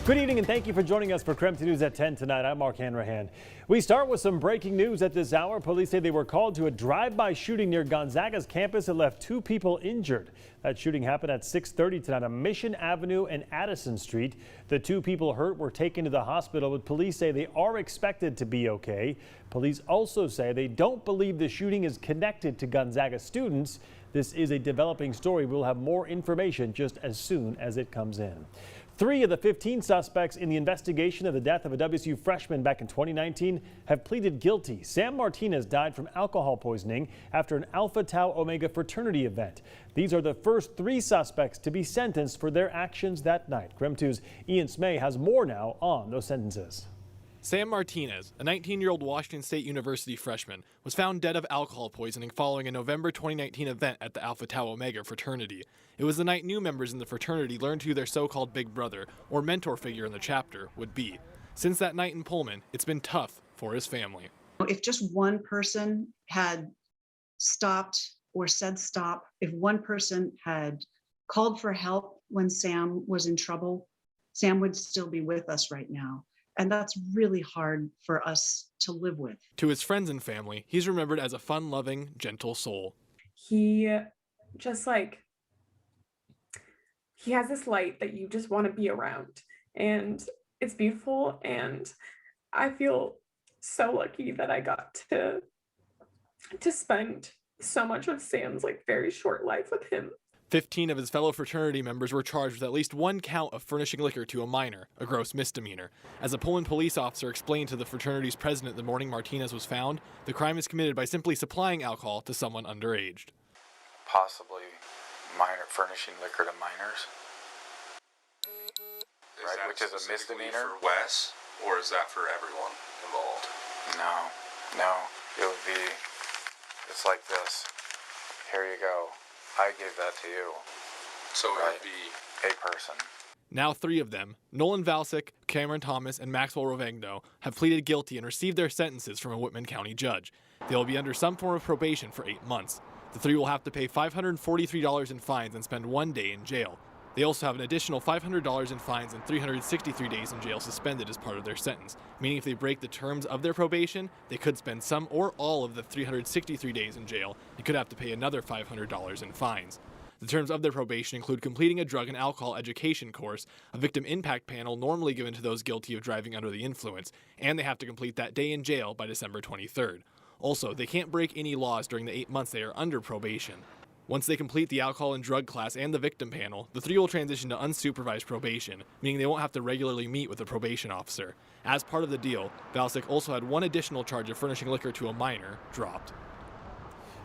Good evening and thank you for joining us for Fraternity News at 10 tonight. I'm Mark Hanrahan. We start with some breaking news at this hour. Police say they were called to a drive-by shooting near Gonzaga's campus that left 2 people injured. That shooting happened at 6:30 tonight on Mission Avenue and Addison Street. The 2 people hurt were taken to the hospital, but police say they are expected to be okay. Police also say they don't believe the shooting is connected to Gonzaga students. This is a developing story. We'll have more information just as soon as it comes in. 3 of the 15 suspects in the investigation of the death of a WSU freshman back in 2019 have pleaded guilty. Sam Martinez died from alcohol poisoning after an Alpha Tau Omega fraternity event. These are the first 3 suspects to be sentenced for their actions that night. KREM 2's Ian Smay has more now on those sentences. Sam Martinez, a 19-year-old Washington State University freshman, was found dead of alcohol poisoning following a November 2019 event at the Alpha Tau Omega fraternity. It was the night new members in the fraternity learned who their so-called big brother, or mentor figure in the chapter, would be. Since that night in Pullman, it's been tough for his family. If just one person had stopped or said stop, if one person had called for help when Sam was in trouble, Sam would still be with us right now. And that's really hard for us to live with. To his friends and family, he's remembered as a fun-loving, gentle soul. He just he has this light that you just want to be around. And it's beautiful. And I feel so lucky that I got to spend so much of Sam's very short life with him. 15 of his fellow fraternity members were charged with at least 1 count of furnishing liquor to a minor, a gross misdemeanor. As a Pullman police officer explained to the fraternity's president the morning Martinez was found, the crime is committed by simply supplying alcohol to someone underage. Possibly furnishing liquor to minors. Right, which is a misdemeanor. For Wes, or is that for everyone involved? No, it would be, it's like this. Here you go. I gave that to you. So it would be a person. Now 3 of them, Nolan Valsic, Cameron Thomas, and Maxwell Rovegno, have pleaded guilty and received their sentences from a Whitman County judge. They will be under some form of probation for 8 months. The 3 will have to pay $543 in fines and spend 1 day in jail. They also have an additional $500 in fines and 363 days in jail suspended as part of their sentence, meaning if they break the terms of their probation, they could spend some or all of the 363 days in jail and could have to pay another $500 in fines. The terms of their probation include completing a drug and alcohol education course, a victim impact panel normally given to those guilty of driving under the influence, and they have to complete that day in jail by December 23rd. Also, they can't break any laws during the 8 months they are under probation. Once they complete the alcohol and drug class and the victim panel, the 3 will transition to unsupervised probation, meaning they won't have to regularly meet with a probation officer. As part of the deal, Valsic also had 1 additional charge of furnishing liquor to a minor dropped.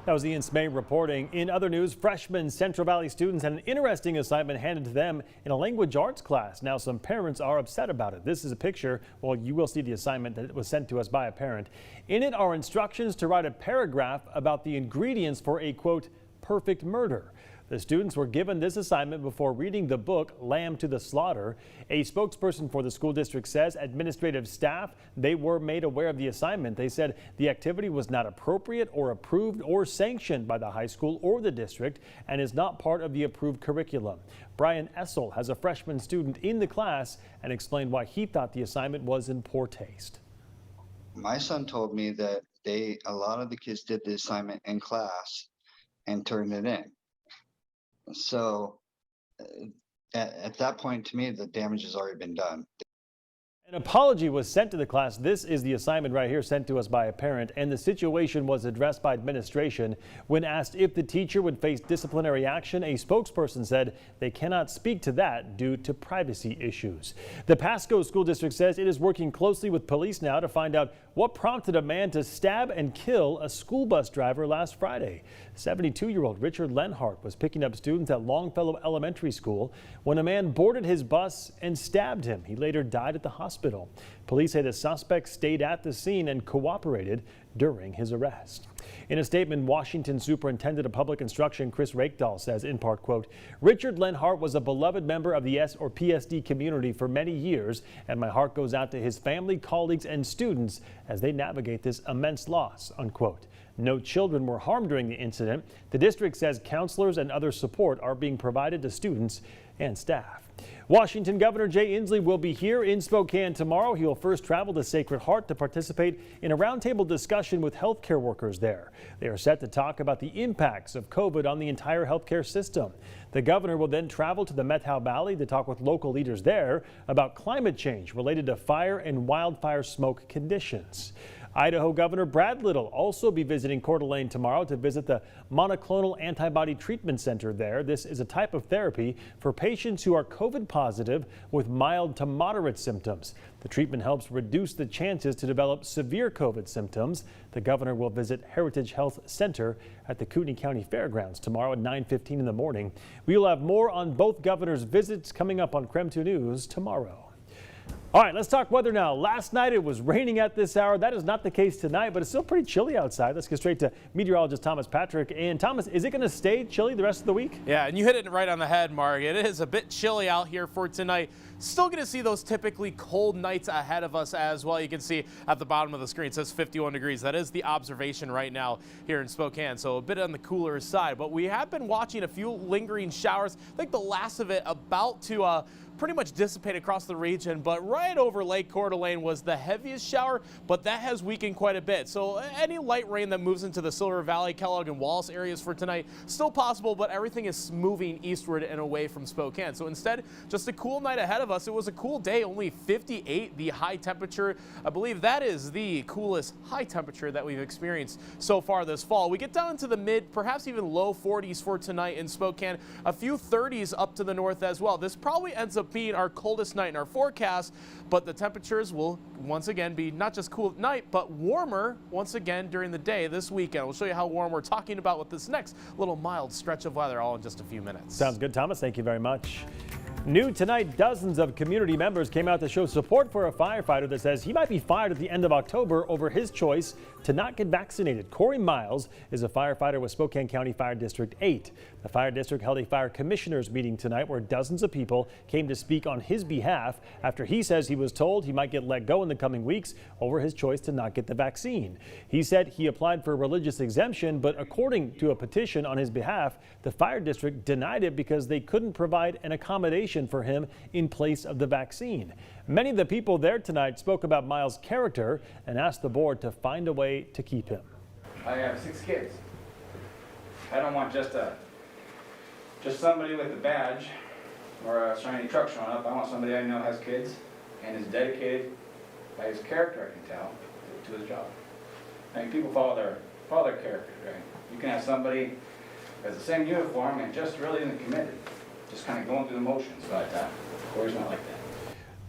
That was Ian Smay reporting. In other news, freshman Central Valley students had an interesting assignment handed to them in a language arts class. Now some parents are upset about it. This is a picture. Well, you will see the assignment that was sent to us by a parent. In it are instructions to write a paragraph about the ingredients for a, quote, perfect murder. The students were given this assignment before reading the book Lamb to the Slaughter. A spokesperson for the school district says administrative staff, they were made aware of the assignment. They said the activity was not appropriate or approved or sanctioned by the high school or the district and is not part of the approved curriculum. Brian Essel has a freshman student in the class and explained why he thought the assignment was in poor taste. My son told me that a lot of the kids did the assignment in class and turned it in. So at that point, to me, the damage has already been done. An apology was sent to the class. This is the assignment right here sent to us by a parent, and the situation was addressed by administration. When asked if the teacher would face disciplinary action, a spokesperson said they cannot speak to that due to privacy issues. The Pasco School District says it is working closely with police now to find out what prompted a man to stab and kill a school bus driver last Friday. 72-year-old Richard Lenhart was picking up students at Longfellow Elementary School when a man boarded his bus and stabbed him. He later died at the hospital. Police say the suspect stayed at the scene and cooperated during his arrest. In a statement, Washington Superintendent of Public Instruction Chris Rakedahl says, in part, quote, Richard Lenhart was a beloved member of the PSD community for many years, and my heart goes out to his family, colleagues, and students as they navigate this immense loss, unquote. No children were harmed during the incident. The district says counselors and other support are being provided to students and staff. Washington Governor Jay Inslee will be here in Spokane tomorrow. He will first travel to Sacred Heart to participate in a roundtable discussion with healthcare workers there. They are set to talk about the impacts of COVID on the entire healthcare system. The governor will then travel to the Methow Valley to talk with local leaders there about climate change related to fire and wildfire smoke conditions. Idaho Governor Brad Little also be visiting Coeur d'Alene tomorrow to visit the monoclonal antibody treatment center there. This is a type of therapy for patients who are COVID positive with mild to moderate symptoms. The treatment helps reduce the chances to develop severe COVID symptoms. The governor will visit Heritage Health Center at the Kootenai County Fairgrounds tomorrow at 9:15 in the morning. We will have more on both governors' visits coming up on KREM 2 News tomorrow. All right, let's talk weather now. Last night it was raining at this hour. That is not the case tonight, but it's still pretty chilly outside. Let's get straight to meteorologist Thomas Patrick. And Thomas, is it going to stay chilly the rest of the week? Yeah, and you hit it right on the head, Mark. It is a bit chilly out here for tonight. Still going to see those typically cold nights ahead of us as well. You can see at the bottom of the screen it says 51 degrees. That is the observation right now here in Spokane, so a bit on the cooler side. But we have been watching a few lingering showers. I think the last of it about to pretty much dissipate across the region, but right over Lake Coeur d'Alene was the heaviest shower, but that has weakened quite a bit. So any light rain that moves into the Silver Valley, Kellogg, and Wallace areas for tonight, still possible, but everything is moving eastward and away from Spokane. So instead, just a cool night ahead of us. It was a cool day, only 58 the high temperature. I believe that is the coolest high temperature that we've experienced so far this fall. We get down into the mid, perhaps even low 40s for tonight in Spokane, a few 30s up to the north as well. This probably ends up being our coldest night in our forecast, but the temperatures will once again be not just cool at night, but warmer once again during the day this weekend. We'll show you how warm we're talking about with this next little mild stretch of weather all in just a few minutes. Sounds good, Thomas. Thank you very much. New tonight, dozens of community members came out to show support for a firefighter that says he might be fired at the end of October over his choice to not get vaccinated. Corey Miles is a firefighter with Spokane County Fire District 8. The fire district held a fire commissioners meeting tonight where dozens of people came to speak on his behalf after he says he was told he might get let go in the coming weeks over his choice to not get the vaccine. He said he applied for a religious exemption, but according to a petition on his behalf, the fire district denied it because they couldn't provide an accommodation for him in place of the vaccine. Many of the people there tonight spoke about Miles' character and asked the board to find a way to keep him. I have 6 kids. I don't want just somebody with a badge or a shiny truck showing up. I want somebody I know has kids and is dedicated by his character, I can tell, to his job. I mean, people follow their character, right? You can have somebody who has the same uniform and just really isn't committed, just kind of going through the motions, but Corey's not like that.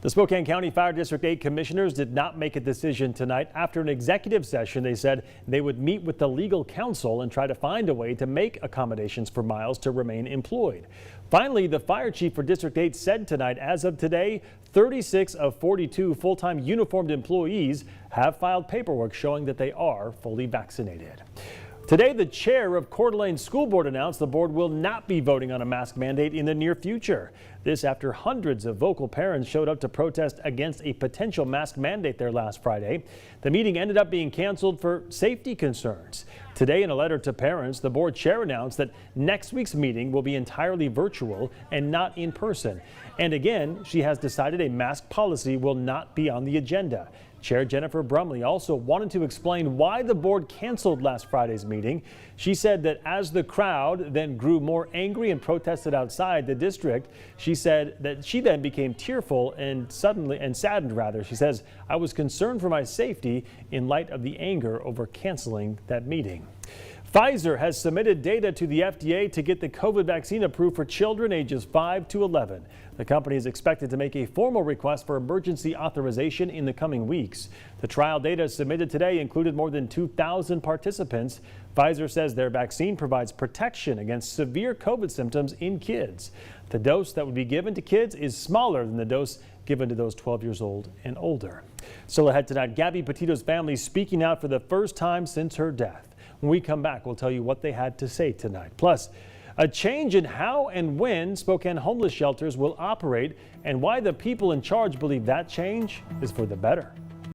The Spokane County Fire District 8 commissioners did not make a decision tonight. After an executive session, they said they would meet with the legal counsel and try to find a way to make accommodations for Miles to remain employed. Finally, the fire chief for District 8 said tonight, as of today, 36 of 42 full-time uniformed employees have filed paperwork showing that they are fully vaccinated. Today, the chair of Coeur d'Alene School Board announced the board will not be voting on a mask mandate in the near future. This after hundreds of vocal parents showed up to protest against a potential mask mandate there last Friday. The meeting ended up being canceled for safety concerns. Today, in a letter to parents, the board chair announced that next week's meeting will be entirely virtual and not in person. And again, she has decided a mask policy will not be on the agenda. Chair Jennifer Brumley also wanted to explain why the board canceled last Friday's meeting. She said that as the crowd then grew more angry and protested outside the district, she said that she then became tearful and saddened rather. She says, "I was concerned for my safety in light of the anger over canceling that meeting." Pfizer has submitted data to the FDA to get the COVID vaccine approved for children ages 5 to 11. The company is expected to make a formal request for emergency authorization in the coming weeks. The trial data submitted today included more than 2,000 participants. Pfizer says their vaccine provides protection against severe COVID symptoms in kids. The dose that would be given to kids is smaller than the dose given to those 12 years old and older. Still ahead tonight, Gabby Petito's family speaking out for the first time since her death. When we come back, we'll tell you what they had to say tonight. Plus, a change in how and when Spokane homeless shelters will operate and why the people in charge believe that change is for the better.